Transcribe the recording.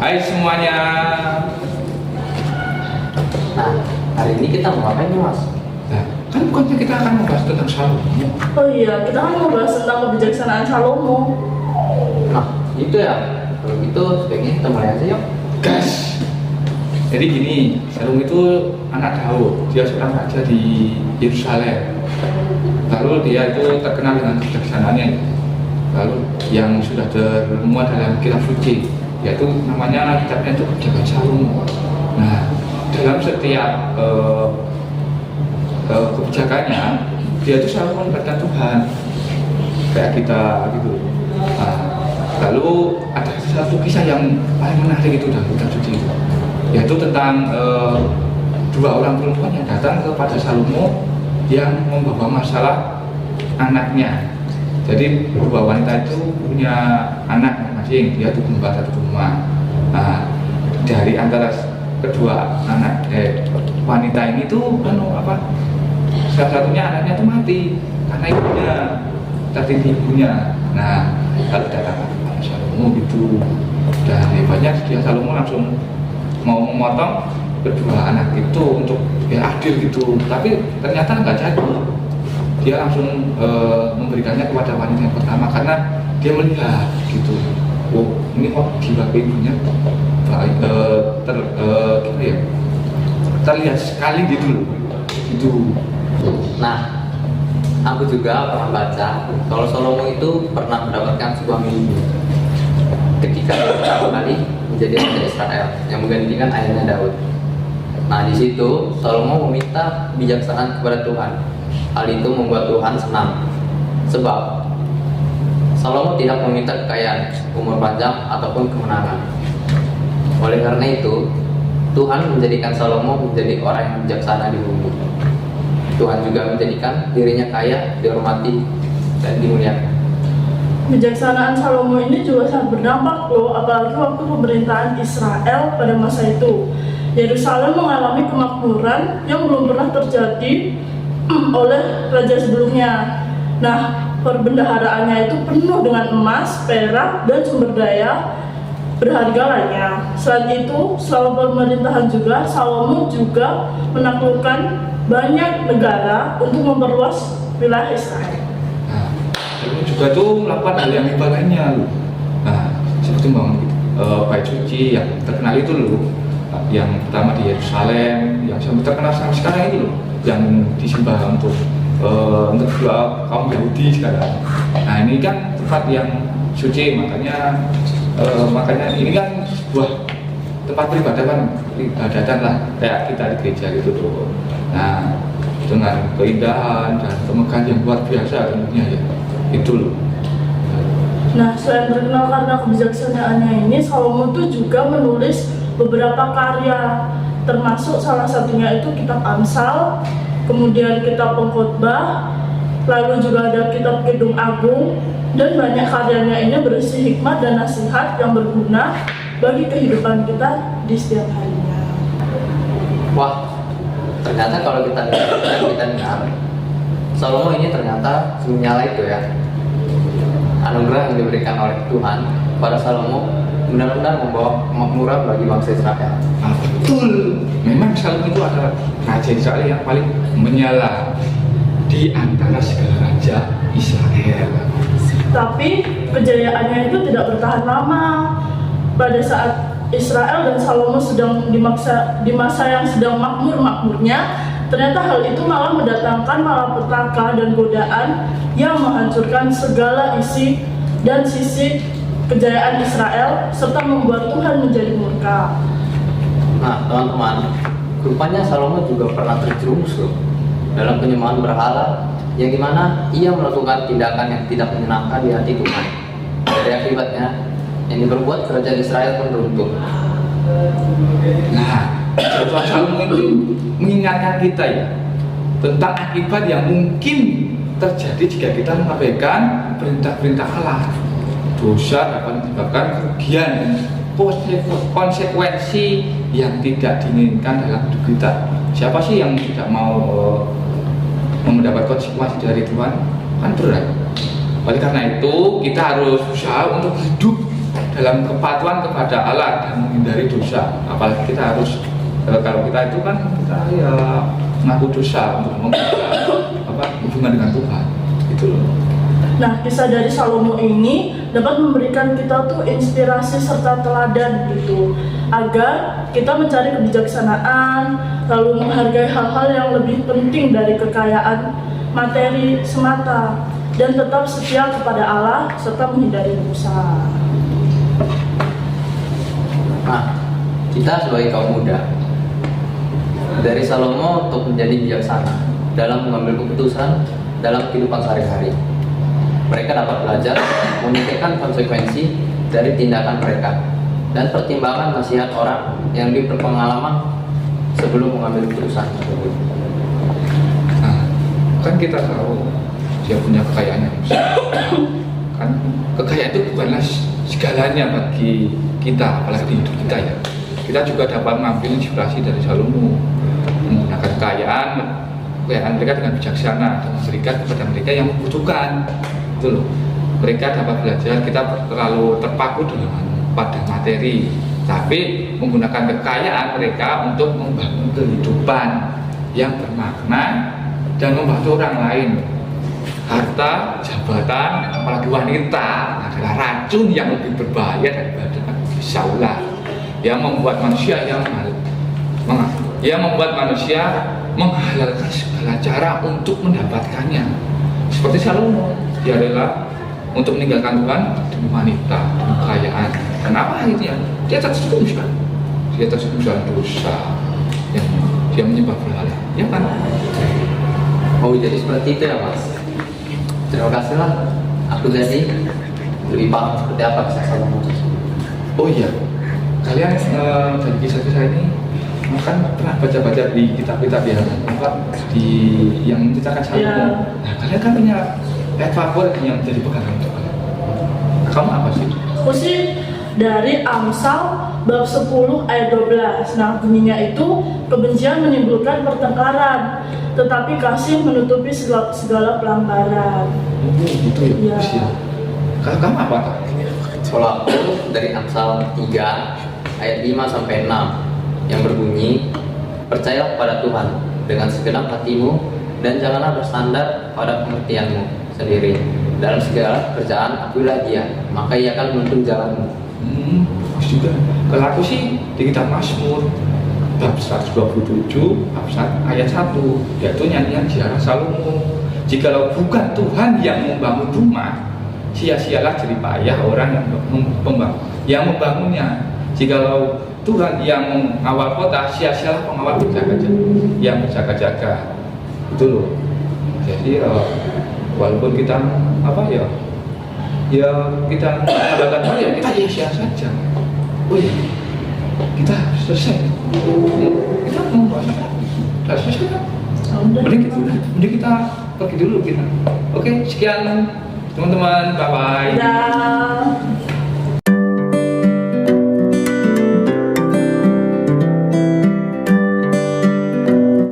Hai semuanya. Nah, hari ini kita mau ngapain nih, Mas? Nah, kan bukannya kita akan membahas tentang Salomo. Oh iya, kita kan mau bahas tentang kebijaksanaan Salomo. Nah, itu ya. Kalau gitu, sebaiknya kita mulai aja yuk. Gas. Jadi gini, Salomo itu anak Daud. Dia seorang raja di Yerusalem. Lalu dia itu terkenal dengan kebijaksanaannya. Lalu yang sudah termuat dalam kitab suci, yaitu namanya kitabnya itu Kebijakan Salomo. Nah, dalam setiap kebijakannya, dia itu selalu melibatkan Tuhan, kayak kita gitu. Nah, lalu ada satu kisah yang paling menarik itu dalam kitab suci itu, yaitu tentang dua orang perempuan yang datang kepada Salomo yang membawa masalah anaknya. Jadi dua wanita itu punya anak masing-masing, dia itu gembala satu rumah. Nah, dari antara kedua anak wanita ini tuh salah satunya anaknya tuh mati karena ibunya tertindih ibunya. Nah, lalu datang kepada Salomo gitu, dan hebatnya dia Salomo langsung mau memotong kedua anak itu untuk ya adil gitu, tapi ternyata nggak jadi. Dia langsung memberikannya kepada wanita yang pertama karena dia melihat gitu, oh ini kok jiwa ibunya baik, terlihat sekali gitu loh, gitu. Nah, aku juga pernah baca kalau Salomo itu pernah mendapatkan sebuah mimpi ketika dia pertama kali menjadi raja Israel yang menggantikan ayahnya Daud. Nah, di situ Salomo meminta kebijaksanaan kepada Tuhan. Hal itu membuat Tuhan senang, sebab Salomo tidak meminta kekayaan, umur panjang, ataupun kemenangan. Oleh karena itu, Tuhan menjadikan Salomo menjadi orang yang bijaksana di bumi. Tuhan juga menjadikan dirinya kaya, dihormati, dan dimuliakan. Kebijaksanaan Salomo ini juga sangat berdampak loh, apalagi waktu pemerintahan Israel pada masa itu. Yerusalem mengalami kemakmuran yang belum pernah terjadi oleh raja sebelumnya. Nah, perbendaharaannya itu penuh dengan emas, perak, dan sumber daya berharga lainnya. Selain itu, selama pemerintahan juga, Salomo juga menaklukkan banyak negara untuk memperluas wilayah Israel. Nah, Salomo juga tuh melakukan hal yang hebat lainnya loh. Nah, seperti membangun bait suci yang terkenal itu loh. Yang pertama di Yerusalem, yang sampai terkenal sampai sekarang itu loh, yang disembah untuk kaum Yahudi sekarang. Nah, ini kan tempat yang suci, makanya ini kan sebuah tempat peribadatan lah, kayak kita di gereja gitu tuh. Nah, dengan keindahan dan kemegahan yang luar biasa tentunya ya, itu loh. Nah, selain terkenal karena kebijaksanaannya ini, Salomo tuh juga menulis beberapa karya, termasuk salah satunya itu kitab Amsal, kemudian kitab Pengkhotbah, lalu juga ada kitab Kidung Agung, dan banyak karyanya ini berisi hikmat dan nasihat yang berguna bagi kehidupan kita di setiap harinya. Wah, ternyata kalau kita dengar, Salomo ini ternyata menyala itu ya. Anugerah yang diberikan oleh Tuhan pada Salomo benar-benar membawa kemakmuran bagi bangsa Israel. Nah, betul, memang Salomo itu adalah raja Israel yang paling menyala di antara segala raja Israel. Tapi kejayaannya itu tidak bertahan lama. Pada saat Israel dan Salomo sedang di masa yang sedang makmur-makmurnya, ternyata hal itu malah mendatangkan malapetaka dan godaan yang menghancurkan segala isi dan sisi kejayaan Israel serta membuat Tuhan menjadi murka. Nah, teman-teman, rupanya Salomo juga pernah terjerumus loh dalam penyembahan berhala, yang dimana ia melakukan tindakan yang tidak menyenangkan di hati Tuhan. Dari akibatnya, yang diperbuat kerajaan Israel pun runtuh. Nah, Tuhan Salomo itu mengingatkan kita ya tentang akibat yang mungkin terjadi jika kita mengabaikan perintah-perintah Allah. Dosa dapat menyebabkan kerugian dan konsekuensi yang tidak diinginkan dalam hidup kita. Siapa sih yang tidak mau mendapat konsekuensi dari Tuhan? Kan berat. Oleh karena itu kita harus berusaha untuk hidup dalam kepatuhan kepada Allah dan menghindari dosa. Apalagi kita harus kalau kita itu kan kita ya mengaku dosa untuk membuka hubungan dengan Tuhan. Itu loh. Nah, kisah dari Salomo ini dapat memberikan kita tuh inspirasi serta teladan gitu, agar kita mencari kebijaksanaan, lalu menghargai hal-hal yang lebih penting dari kekayaan materi semata, dan tetap setia kepada Allah serta menghindari dosa. Nah, kita sebagai kaum muda, dari Salomo untuk menjadi bijaksana dalam mengambil keputusan dalam kehidupan sehari-hari. Mereka dapat belajar memikirkan konsekuensi dari tindakan mereka dan pertimbangan nasihat orang yang lebih berpengalaman sebelum mengambil keputusan tersebut. Nah, kan kita tahu dia punya kekayaan yang besar. Kan kekayaan itu bukanlah segalanya bagi kita, apalagi di hidup kita ya. Kita juga dapat mengambil inspirasi dari Salomo, menggunakan kekayaan mereka dengan bijaksana dan memberikan kepada mereka yang membutuhkan. Itu loh. Mereka dapat belajar, kita terlalu terpaku pada materi, tapi menggunakan kekayaan mereka untuk membangun kehidupan yang bermakna dan membantu orang lain. Harta, jabatan, apalagi wanita adalah racun yang lebih berbahaya daripada pisaulah yang membuat manusia menghalalkan segala cara untuk mendapatkannya. Seperti Salomo, dia rela untuk meninggalkan Tuhan demi wanita, demi kekayaan. Kenapa akhirnya? Dia terjerumus dalam dosa yang dia menyembah berhala. Ya kan? Oh, jadi seperti itu ya, Mas. Terima kasih lah. Aku jadi lebih paham seperti apa kisah Salomo. Oh iya, kalian dari kisah-kisah ini kan pernah baca-baca di kitab-kitab ya, di yang menceritakan Salomo. Ya. Nah, kalian kan punya ayat favorit yang menjadi pegangan untuk kalian. Kamu apa sih? Aku sih dari Amsal bab 10 ayat 12. Nah, bunyinya itu kebencian menimbulkan pertengkaran, tetapi kasih menutupi segala pelanggaran. Oh, gitu ya. Iya. Kalau kamu apa? Kalau aku dari Amsal 3 ayat 5 sampai 6 yang berbunyi, percayalah pada Tuhan dengan segenap hatimu dan janganlah bersandar pada pengertianmu sendiri. Dalam segala pekerjaan akulah Dia, maka Ia akan menuntun jalanmu. Bagus juga. Kalau aku sih di kitab Mazmur bab 127 ayat 1, yaitu nyanyian ziarah Salomo. Jikalau bukan Tuhan yang membangun rumah, sia-sialah jerih payah orang yang membangunnya. Jikalau Tuhan yang mengawal kota, sia-sialah pengawal yang berjaga-jaga. Itu loh. Jadi walaupun kita kita mengatakan ya kita sia saja. Oh iya, kita selesai. Kita mau bahas apa? Selesai kan? Mending kita pergi dulu kita. Oke, sekian teman-teman, bye bye.